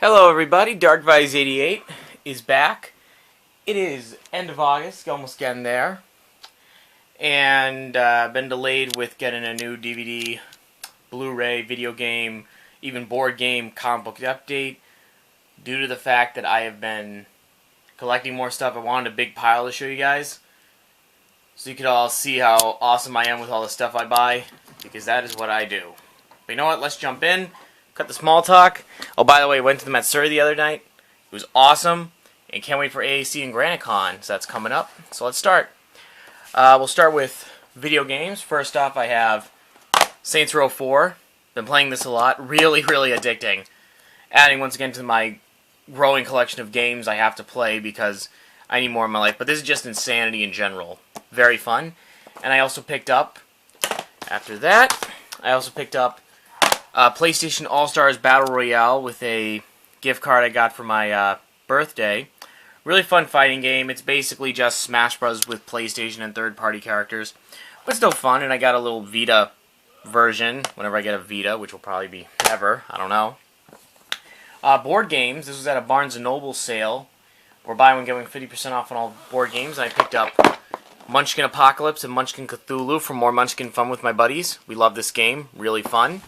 Hello everybody, DarkVise88 is back. It is end of August, almost getting there. And been delayed with getting a new DVD, Blu-ray, video game, even board game, comic book update. Due to the fact that I have been collecting more stuff, I wanted a big pile to show you guys. So you could all see how awesome I am with all the stuff I buy. Because that is what I do. But you know what, let's jump in. Cut the small talk. Oh, by the way, went to the Matsuri the other night. It was awesome. And can't wait for AAC and GraniteCon. So that's coming up. So let's start. We'll start with video games. First off, I have Saints Row 4. Been playing this a lot. Really, really addicting. Adding once again to my growing collection of games I have to play because I need more in my life. But this is just insanity in general. Very fun. And I also picked up, after that, PlayStation All-Stars Battle Royale with a gift card I got for my birthday. Really fun fighting game. It's basically just Smash Bros. With PlayStation and third-party characters. But still fun, and I got a little Vita version, whenever I get a Vita, which will probably be never, I don't know. Board games. This was at a Barnes & Noble sale. We're buy one, get one 50% off on all board games. And I picked up Munchkin Apocalypse and Munchkin Cthulhu for more Munchkin fun with my buddies. We love this game. Really fun.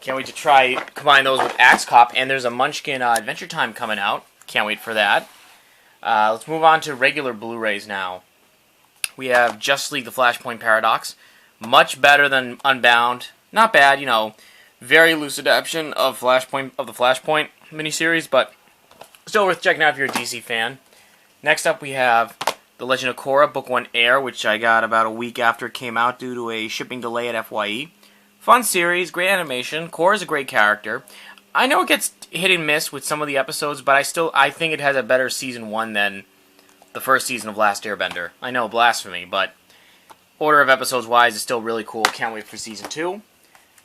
Can't wait to try combine those with Axe Cop, and there's a Munchkin Adventure Time coming out. Can't wait for that. Let's move on to regular Blu-rays now. We have Justice League: The Flashpoint Paradox. Much better than Unbound. Not bad, you know. Very loose adaptation of the Flashpoint miniseries, but still worth checking out if you're a DC fan. Next up, we have The Legend of Korra, Book 1 Air, which I got about a week after it came out due to a shipping delay at FYE. Fun series, great animation. Korra's a great character. I know it gets hit and miss with some of the episodes, but I think it has a better Season 1 than the first season of Last Airbender. I know, blasphemy, but order of episodes wise is still really cool. Can't wait for Season 2.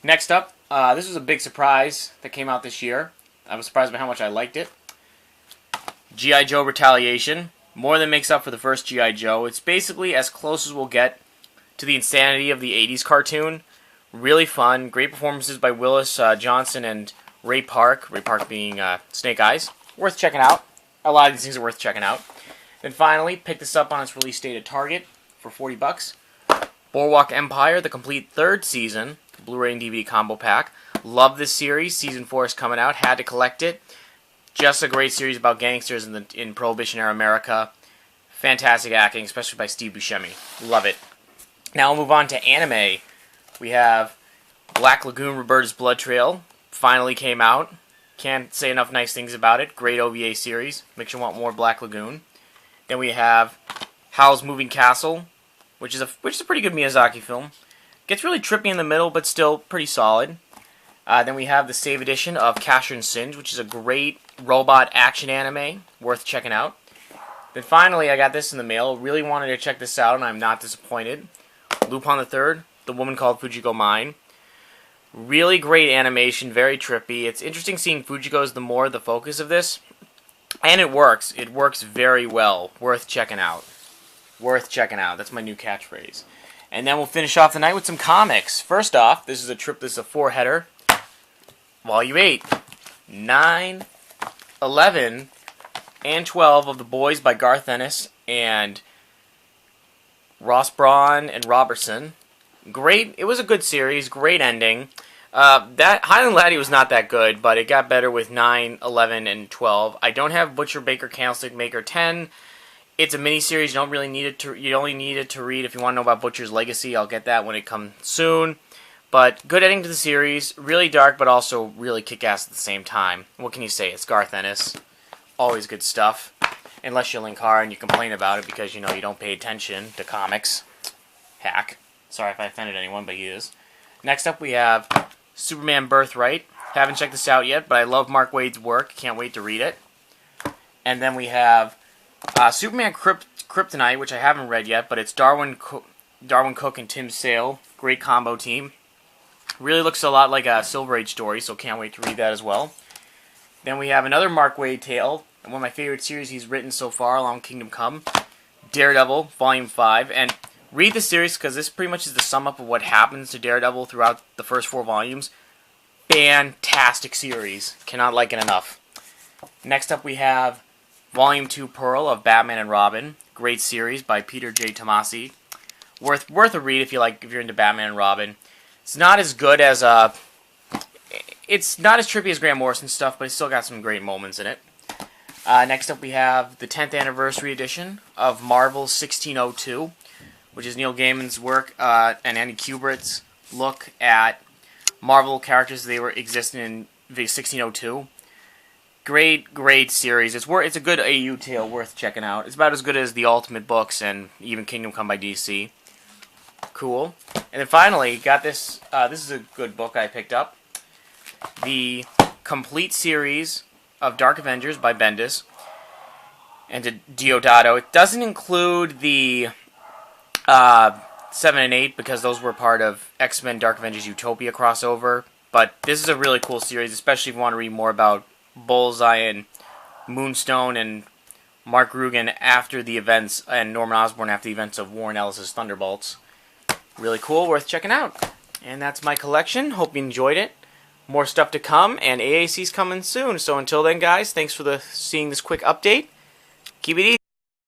Next up, this was a big surprise that came out this year. I was surprised by how much I liked it. G.I. Joe Retaliation. More than makes up for the first G.I. Joe. It's basically as close as we'll get to the insanity of the 80s cartoon. Really fun. Great performances by Willis Johnson and Ray Park. Ray Park being Snake Eyes. Worth checking out. A lot of these things are worth checking out. Then finally, pick this up on its release date at Target for $40. Boardwalk Empire, the complete third season. Blu-ray and DVD combo pack. Love this series. Season 4 is coming out. Had to collect it. Just a great series about gangsters in Prohibition-era America. Fantastic acting, especially by Steve Buscemi. Love it. Now we'll move on to anime. We have Black Lagoon: Roberta's Blood Trail. Finally came out. Can't say enough nice things about it. Great OVA series. Makes you want more Black Lagoon. Then we have Howl's Moving Castle, which is a pretty good Miyazaki film. Gets really trippy in the middle, but still pretty solid. Then we have the Save Edition of Casher and Singe, which is a great robot action anime. Worth checking out. Then finally, I got this in the mail. Really wanted to check this out, and I'm not disappointed. Lupin III. The Woman Called Fujiko Mine. Really great animation, very trippy. It's interesting seeing Fujiko as the focus of this. And it works. It works very well. Worth checking out. Worth checking out. That's my new catchphrase. And then we'll finish off the night with some comics. First off, this is a 4-header. Volume 8. 9, 11, and 12 of The Boys by Garth Ennis and Ross Braun and Robertson. Great. It was a good series. Great ending. That Highland Laddie was not that good, but it got better with 9, 11, and 12. I don't have Butcher Baker Candlestick Maker 10. It's a mini-series. You don't really need it to. You only need it to read if you want to know about Butcher's Legacy. I'll get that when it comes soon. But good ending to the series. Really dark, but also really kick-ass at the same time. What can you say? It's Garth Ennis. Always good stuff. Unless you're Linkar and you complain about it because you don't pay attention to comics. Hack. Sorry if I offended anyone, but he is. Next up, we have Superman Birthright. Haven't checked this out yet, but I love Mark Waid's work. Can't wait to read it. And then we have Superman Kryptonite, which I haven't read yet, but it's Darwin Cook and Tim Sale. Great combo team. Really looks a lot like a Silver Age story, so can't wait to read that as well. Then we have another Mark Waid tale, one of my favorite series he's written so far, along with Kingdom Come. Daredevil, Volume 5, and read the series because this pretty much is the sum up of what happens to Daredevil throughout the first 4 volumes. Fantastic series. Cannot like it enough. Next up we have Volume 2 Pearl of Batman and Robin. Great series by Peter J. Tomasi. Worth a read if you're into Batman and Robin. It's not as good as it's not as trippy as Grant Morrison stuff, but it's still got some great moments in it. Next up we have the 10th anniversary edition of Marvel's 1602, which is Neil Gaiman's work and Andy Kubert's look at Marvel characters they were existing in the 1602. Great series. It's a good AU tale worth checking out. It's about as good as the Ultimate books and even Kingdom Come by DC. Cool. And then finally, got this. This is a good book I picked up. The complete series of Dark Avengers by Bendis and Deodato. It doesn't include the 7 and 8 because those were part of X-Men Dark Avengers Utopia crossover. But this is a really cool series, especially if you want to read more about Bullseye and Moonstone and Mark Rugen after the events, and Norman Osborn after the events of Warren Ellis' Thunderbolts. Really cool, worth checking out. And that's my collection. Hope you enjoyed it. More stuff to come, and AAC's coming soon. So until then, guys, thanks for seeing this quick update. Keep it easy.